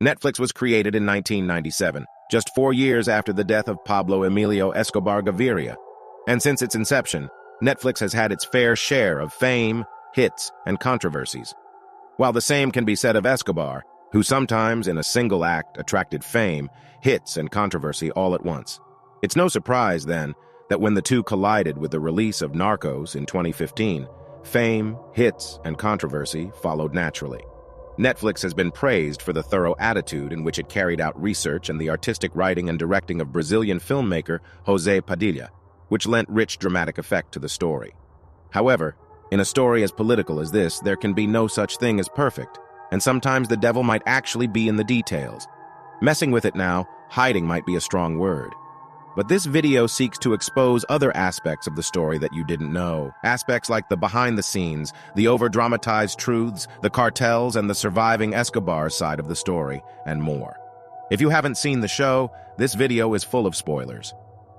Netflix was created in 1997, just 4 years after the death of Pablo Emilio Escobar Gaviria. And since its inception, Netflix has had its fair share of fame, hits, and controversies. While the same can be said of Escobar, who sometimes in a single act attracted fame, hits, and controversy all at once. It's no surprise, then, that when the two collided with the release of Narcos in 2015, fame, hits, and controversy followed naturally. Netflix has been praised for the thorough attitude in which it carried out research and the artistic writing and directing of Brazilian filmmaker José Padilha, which lent rich dramatic effect to the story. However, in a story as political as this, there can be no such thing as perfect, and sometimes the devil might actually be in the details. Messing with it now, hiding might be a strong word. But this video seeks to expose other aspects of the story that you didn't know. Aspects like the behind-the-scenes, the over-dramatized truths, the cartels, and the surviving Escobar side of the story, and more. If you haven't seen the show, this video is full of spoilers.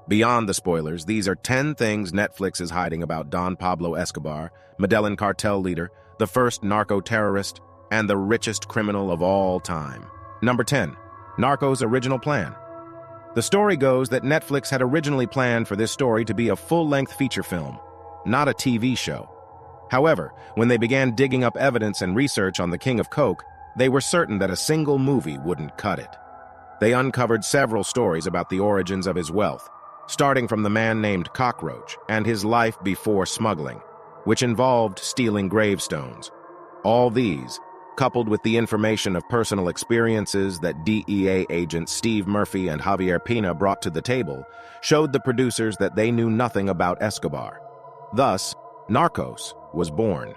Beyond the spoilers, these are 10 things Netflix is hiding about Don Pablo Escobar, Medellin cartel leader, the first narco-terrorist, and the richest criminal of all time. Number 10. Narcos' original plan. The story goes that Netflix had originally planned for this story to be a full-length feature film, not a TV show. However, when they began digging up evidence and research on the King of Coke, they were certain that a single movie wouldn't cut it. They uncovered several stories about the origins of his wealth, starting from the man named Cockroach and his life before smuggling, which involved stealing gravestones. All these, coupled with the information of personal experiences that DEA agents Steve Murphy and Javier Pina brought to the table, showed the producers that they knew nothing about Escobar. Thus, Narcos was born.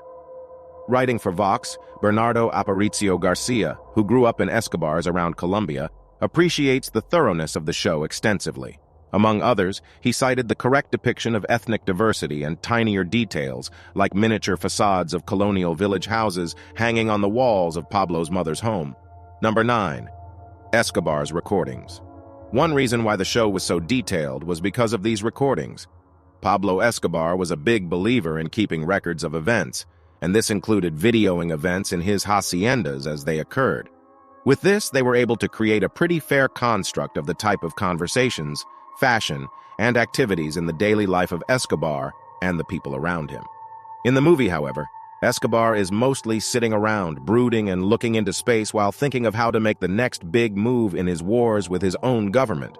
Writing for Vox, Bernardo Aparicio Garcia, who grew up in Escobars around Colombia, appreciates the thoroughness of the show extensively. Among others, he cited the correct depiction of ethnic diversity and tinier details, like miniature facades of colonial village houses hanging on the walls of Pablo's mother's home. Number 9. Escobar's recordings. One reason why the show was so detailed was because of these recordings. Pablo Escobar was a big believer in keeping records of events, and this included videoing events in his haciendas as they occurred. With this, they were able to create a pretty fair construct of the type of conversations, fashion, and activities in the daily life of Escobar and the people around him. In the movie, however, Escobar is mostly sitting around, brooding and looking into space while thinking of how to make the next big move in his wars with his own government.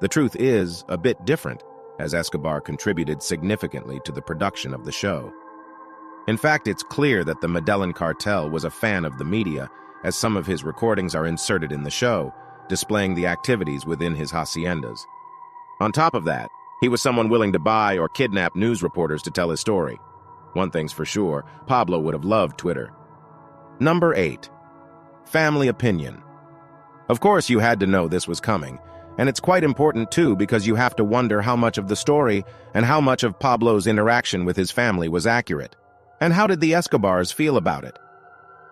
The truth is a bit different, as Escobar contributed significantly to the production of the show. In fact, it's clear that the Medellin cartel was a fan of the media, as some of his recordings are inserted in the show, displaying the activities within his haciendas. On top of that, he was someone willing to buy or kidnap news reporters to tell his story. One thing's for sure, Pablo would have loved Twitter. Number 8. Family opinion. Of course, you had to know this was coming, and it's quite important too because you have to wonder how much of the story and how much of Pablo's interaction with his family was accurate. And how did the Escobars feel about it?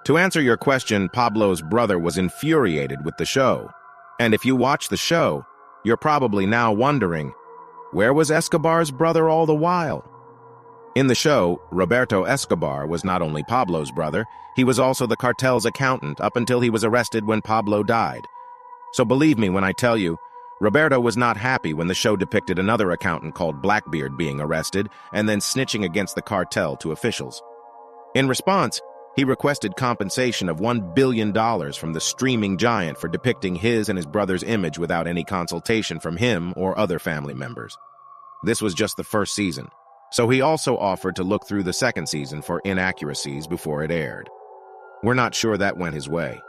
To answer your question, Pablo's brother was infuriated with the show. And if you watch the show, you're probably now wondering, where was Escobar's brother all the while? In the show, Roberto Escobar was not only Pablo's brother, he was also the cartel's accountant up until he was arrested when Pablo died. So believe me when I tell you, Roberto was not happy when the show depicted another accountant called Blackbeard being arrested and then snitching against the cartel to officials. In response, he requested compensation of $1 billion from the streaming giant for depicting his and his brother's image without any consultation from him or other family members. This was just the first season, so he also offered to look through the second season for inaccuracies before it aired. We're not sure that went his way.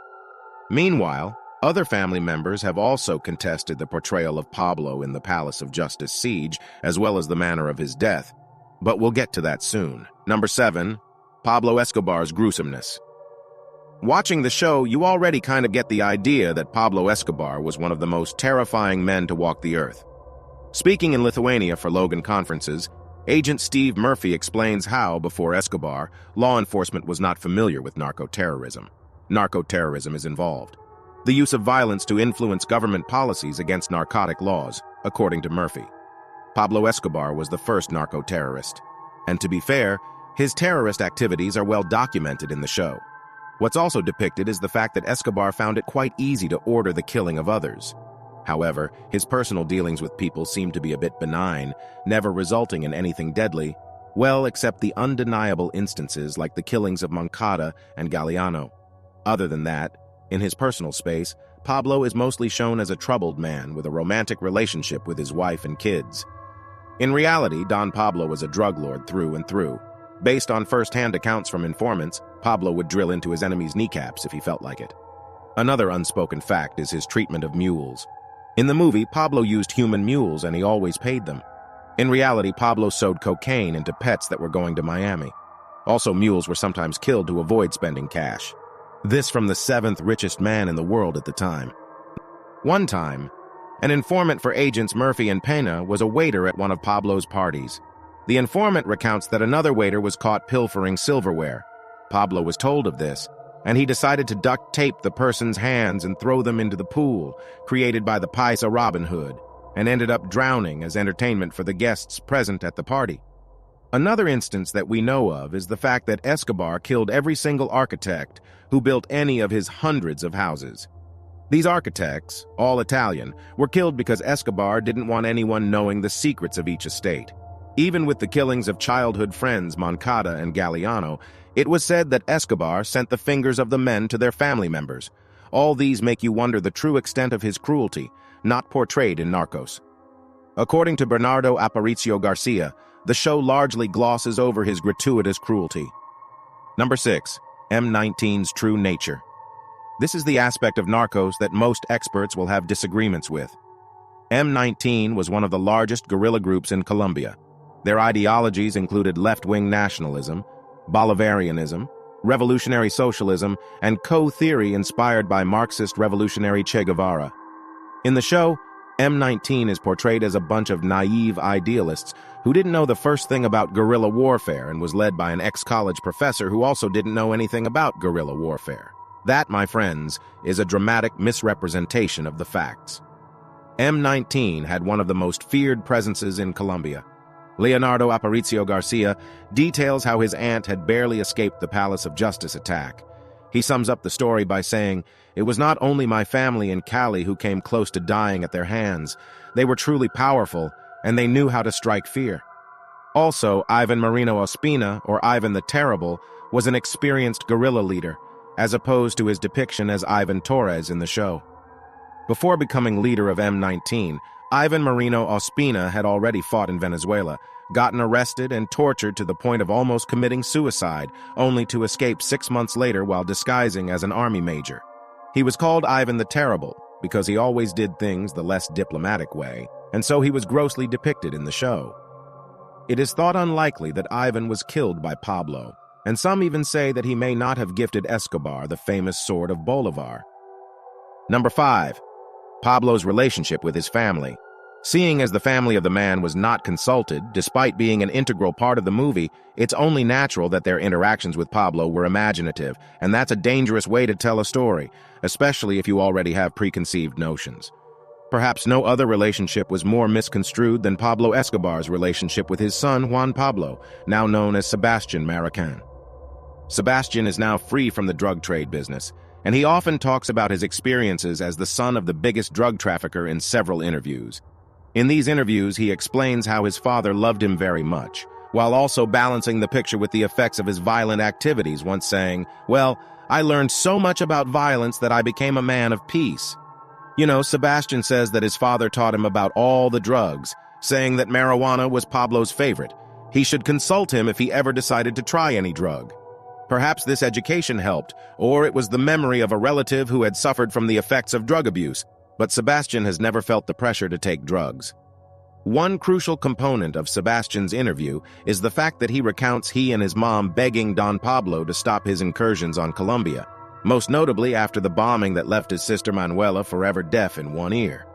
Meanwhile, other family members have also contested the portrayal of Pablo in the Palace of Justice siege, as well as the manner of his death, but we'll get to that soon. Number 7. Pablo Escobar's gruesomeness. Watching the show, you already kind of get the idea that Pablo Escobar was one of the most terrifying men to walk the earth. Speaking in Lithuania for Logan conferences, Agent Steve Murphy explains how, before Escobar, law enforcement was not familiar with narco-terrorism. Narco-terrorism is involved. The use of violence to influence government policies against narcotic laws, according to Murphy. Pablo Escobar was the first narco-terrorist. And to be fair, his terrorist activities are well documented in the show. What's also depicted is the fact that Escobar found it quite easy to order the killing of others. However, his personal dealings with people seem to be a bit benign, never resulting in anything deadly, well, except the undeniable instances like the killings of Moncada and Galeano. Other than that, in his personal space, Pablo is mostly shown as a troubled man with a romantic relationship with his wife and kids. In reality, Don Pablo was a drug lord through and through. Based on first-hand accounts from informants, Pablo would drill into his enemies' kneecaps if he felt like it. Another unspoken fact is his treatment of mules. In the movie, Pablo used human mules and he always paid them. In reality, Pablo sewed cocaine into pets that were going to Miami. Also, mules were sometimes killed to avoid spending cash. This from the 7th richest man in the world at the time. One time, an informant for agents Murphy and Pena was a waiter at one of Pablo's parties. The informant recounts that another waiter was caught pilfering silverware. Pablo was told of this, and he decided to duct tape the person's hands and throw them into the pool created by the Paisa Robin Hood, and ended up drowning as entertainment for the guests present at the party. Another instance that we know of is the fact that Escobar killed every single architect who built any of his hundreds of houses. These architects, all Italian, were killed because Escobar didn't want anyone knowing the secrets of each estate. Even with the killings of childhood friends Moncada and Galeano, it was said that Escobar sent the fingers of the men to their family members. All these make you wonder the true extent of his cruelty, not portrayed in Narcos. According to Bernardo Aparicio Garcia, the show largely glosses over his gratuitous cruelty. Number 6. M19's true nature. This is the aspect of Narcos that most experts will have disagreements with. M19 was one of the largest guerrilla groups in Colombia. Their ideologies included left-wing nationalism, Bolivarianism, revolutionary socialism, and co-theory inspired by Marxist revolutionary Che Guevara. In the show, M19 is portrayed as a bunch of naive idealists who didn't know the first thing about guerrilla warfare and was led by an ex-college professor who also didn't know anything about guerrilla warfare. That, my friends, is a dramatic misrepresentation of the facts. M19 had one of the most feared presences in Colombia. Leonardo Aparicio Garcia details how his aunt had barely escaped the Palace of Justice attack. He sums up the story by saying, "It was not only my family in Cali who came close to dying at their hands. They were truly powerful, and they knew how to strike fear." Also, Ivan Marino Ospina, or Ivan the Terrible, was an experienced guerrilla leader, as opposed to his depiction as Ivan Torres in the show. Before becoming leader of M19, Ivan Marino Ospina had already fought in Venezuela, gotten arrested and tortured to the point of almost committing suicide, only to escape 6 months later while disguising as an army major. He was called Ivan the Terrible because he always did things the less diplomatic way, and so he was grossly depicted in the show. It is thought unlikely that Ivan was killed by Pablo, and some even say that he may not have gifted Escobar the famous sword of Bolivar. Number 5. Pablo's relationship with his family. Seeing as the family of the man was not consulted, despite being an integral part of the movie, it's only natural that their interactions with Pablo were imaginative, and that's a dangerous way to tell a story, especially if you already have preconceived notions. Perhaps no other relationship was more misconstrued than Pablo Escobar's relationship with his son Juan Pablo, now known as Sebastian Marican. Sebastian is now free from the drug trade business, and he often talks about his experiences as the son of the biggest drug trafficker in several interviews. In these interviews, he explains how his father loved him very much, while also balancing the picture with the effects of his violent activities, once saying, "Well, I learned so much about violence that I became a man of peace." You know, Sebastian says that his father taught him about all the drugs, saying that marijuana was Pablo's favorite. He should consult him if he ever decided to try any drug. Perhaps this education helped, or it was the memory of a relative who had suffered from the effects of drug abuse, but Sebastian has never felt the pressure to take drugs. One crucial component of Sebastian's interview is the fact that he recounts he and his mom begging Don Pablo to stop his incursions on Colombia, most notably after the bombing that left his sister Manuela forever deaf in one ear.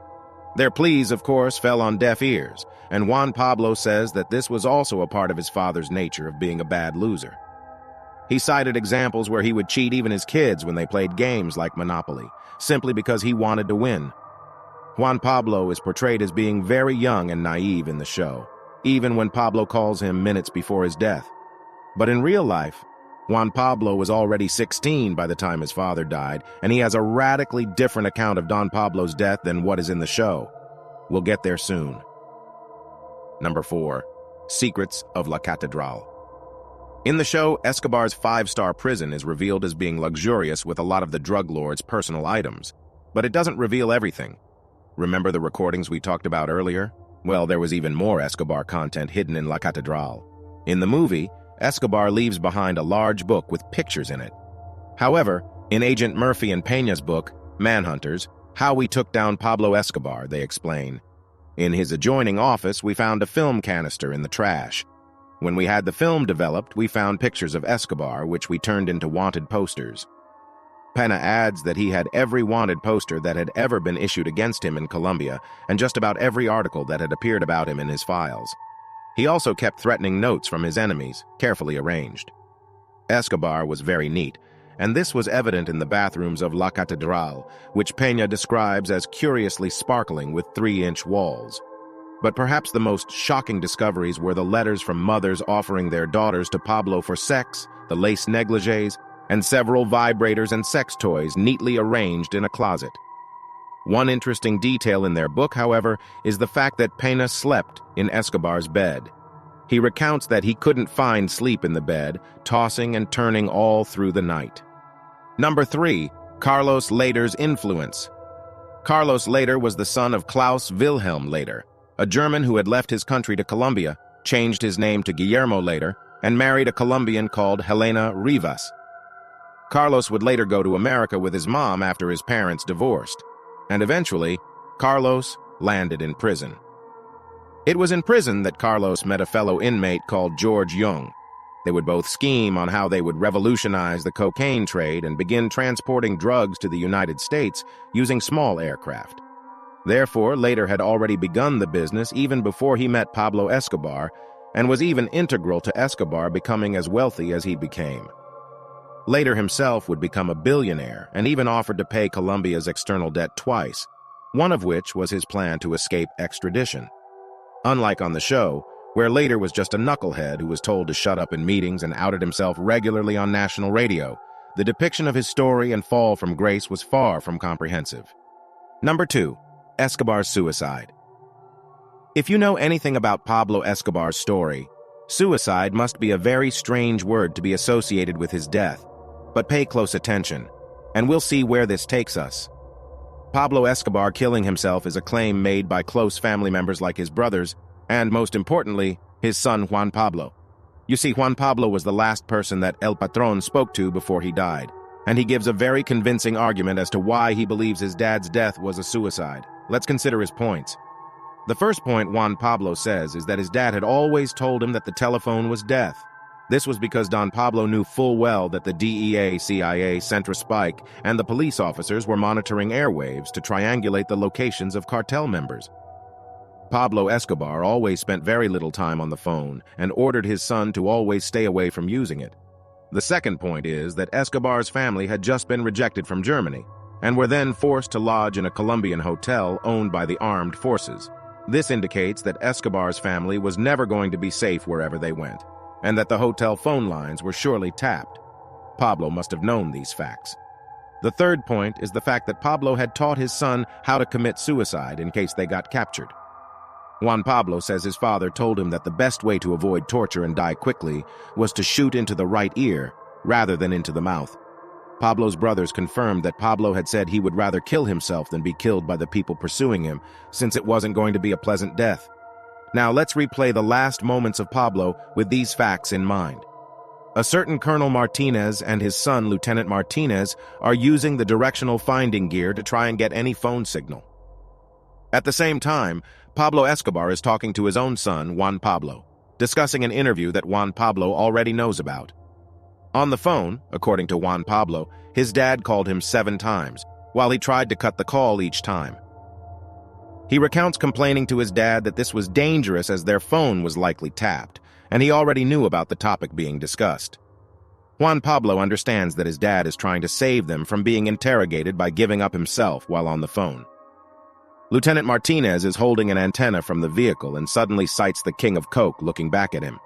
Their pleas, of course, fell on deaf ears, and Juan Pablo says that this was also a part of his father's nature of being a bad loser. He cited examples where he would cheat even his kids when they played games like Monopoly, simply because he wanted to win. Juan Pablo is portrayed as being very young and naive in the show, even when Pablo calls him minutes before his death. But in real life, Juan Pablo was already 16 by the time his father died, and he has a radically different account of Don Pablo's death than what is in the show. We'll get there soon. Number 4. Secrets of La Catedral. In the show, Escobar's 5-star prison is revealed as being luxurious with a lot of the drug lord's personal items, but it doesn't reveal everything. Remember the recordings we talked about earlier? Well, there was even more Escobar content hidden in La Catedral. In the movie, Escobar leaves behind a large book with pictures in it. However, in Agent Murphy and Peña's book, Manhunters, How We Took Down Pablo Escobar, they explain. In his adjoining office, we found a film canister in the trash. When we had the film developed, we found pictures of Escobar, which we turned into wanted posters. Peña adds that he had every wanted poster that had ever been issued against him in Colombia and just about every article that had appeared about him in his files. He also kept threatening notes from his enemies, carefully arranged. Escobar was very neat, and this was evident in the bathrooms of La Catedral, which Peña describes as curiously sparkling with 3-inch walls. But perhaps the most shocking discoveries were the letters from mothers offering their daughters to Pablo for sex, the lace negligés, and several vibrators and sex toys neatly arranged in a closet. One interesting detail in their book, however, is the fact that Peña slept in Escobar's bed. He recounts that he couldn't find sleep in the bed, tossing and turning all through the night. Number 3. Carlos Leder's influence. Carlos Leder was the son of Klaus Wilhelm Leder, a German who had left his country to Colombia, changed his name to Guillermo Leder, and married a Colombian called Helena Rivas. Carlos would later go to America with his mom after his parents divorced, and eventually, Carlos landed in prison. It was in prison that Carlos met a fellow inmate called George Young. They would both scheme on how they would revolutionize the cocaine trade and begin transporting drugs to the United States using small aircraft. Therefore, Leder had already begun the business even before he met Pablo Escobar, and was even integral to Escobar becoming as wealthy as he became. Leder himself would become a billionaire and even offered to pay Colombia's external debt twice, one of which was his plan to escape extradition. Unlike on the show, where Leder was just a knucklehead who was told to shut up in meetings and outed himself regularly on national radio, the depiction of his story and fall from grace was far from comprehensive. Number 2. Escobar's suicide. If you know anything about Pablo Escobar's story, suicide must be a very strange word to be associated with his death. But pay close attention, and we'll see where this takes us. Pablo Escobar killing himself is a claim made by close family members like his brothers, and most importantly, his son Juan Pablo. You see, Juan Pablo was the last person that El Patron spoke to before he died, and he gives a very convincing argument as to why he believes his dad's death was a suicide. Let's consider his points. The first point Juan Pablo says is that his dad had always told him that the telephone was death. This was because Don Pablo knew full well that the DEA, CIA, Centra Spike, and the police officers were monitoring airwaves to triangulate the locations of cartel members. Pablo Escobar always spent very little time on the phone and ordered his son to always stay away from using it. The second point is that Escobar's family had just been rejected from Germany and were then forced to lodge in a Colombian hotel owned by the armed forces. This indicates that Escobar's family was never going to be safe wherever they went, and that the hotel phone lines were surely tapped. Pablo must have known these facts. The third point is the fact that Pablo had taught his son how to commit suicide in case they got captured. Juan Pablo says his father told him that the best way to avoid torture and die quickly was to shoot into the right ear rather than into the mouth. Pablo's brothers confirmed that Pablo had said he would rather kill himself than be killed by the people pursuing him, since it wasn't going to be a pleasant death. Now let's replay the last moments of Pablo with these facts in mind. A certain Colonel Martinez and his son, Lieutenant Martinez, are using the directional finding gear to try and get any phone signal. At the same time, Pablo Escobar is talking to his own son, Juan Pablo, discussing an interview that Juan Pablo already knows about. On the phone, according to Juan Pablo, his dad called him 7 times, while he tried to cut the call each time. He recounts complaining to his dad that this was dangerous as their phone was likely tapped, and he already knew about the topic being discussed. Juan Pablo understands that his dad is trying to save them from being interrogated by giving up himself while on the phone. Lieutenant Martinez is holding an antenna from the vehicle and suddenly sights the King of Coke looking back at him.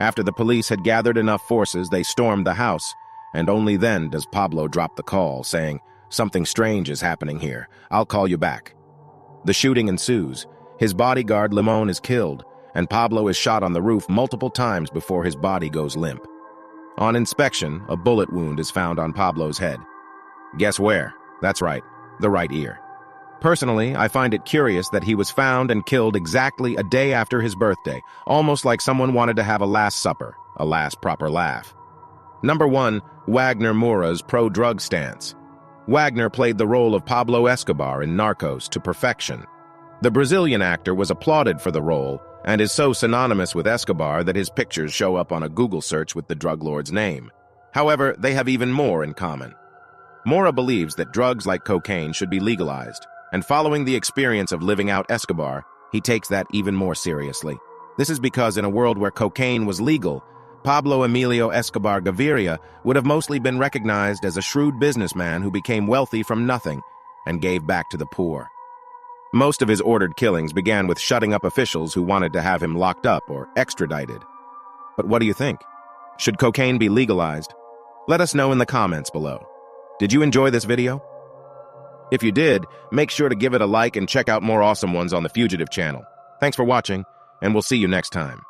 After the police had gathered enough forces, they stormed the house, and only then does Pablo drop the call, saying, "Something strange is happening here. I'll call you back." The shooting ensues. His bodyguard, Limon, is killed, and Pablo is shot on the roof multiple times before his body goes limp. On inspection, a bullet wound is found on Pablo's head. Guess where? That's right, the right ear. Personally, I find it curious that he was found and killed exactly a day after his birthday, almost like someone wanted to have a last supper, a last proper laugh. Number 1, Wagner Moura's pro-drug stance. Wagner played the role of Pablo Escobar in Narcos to perfection. The Brazilian actor was applauded for the role and is so synonymous with Escobar that his pictures show up on a Google search with the drug lord's name. However, they have even more in common. Moura believes that drugs like cocaine should be legalized, and following the experience of living out Escobar, he takes that even more seriously. This is because in a world where cocaine was legal, Pablo Emilio Escobar Gaviria would have mostly been recognized as a shrewd businessman who became wealthy from nothing and gave back to the poor. Most of his ordered killings began with shutting up officials who wanted to have him locked up or extradited. But what do you think? Should cocaine be legalized? Let us know in the comments below. Did you enjoy this video? If you did, make sure to give it a like and check out more awesome ones on the Fugitive channel. Thanks for watching, and we'll see you next time.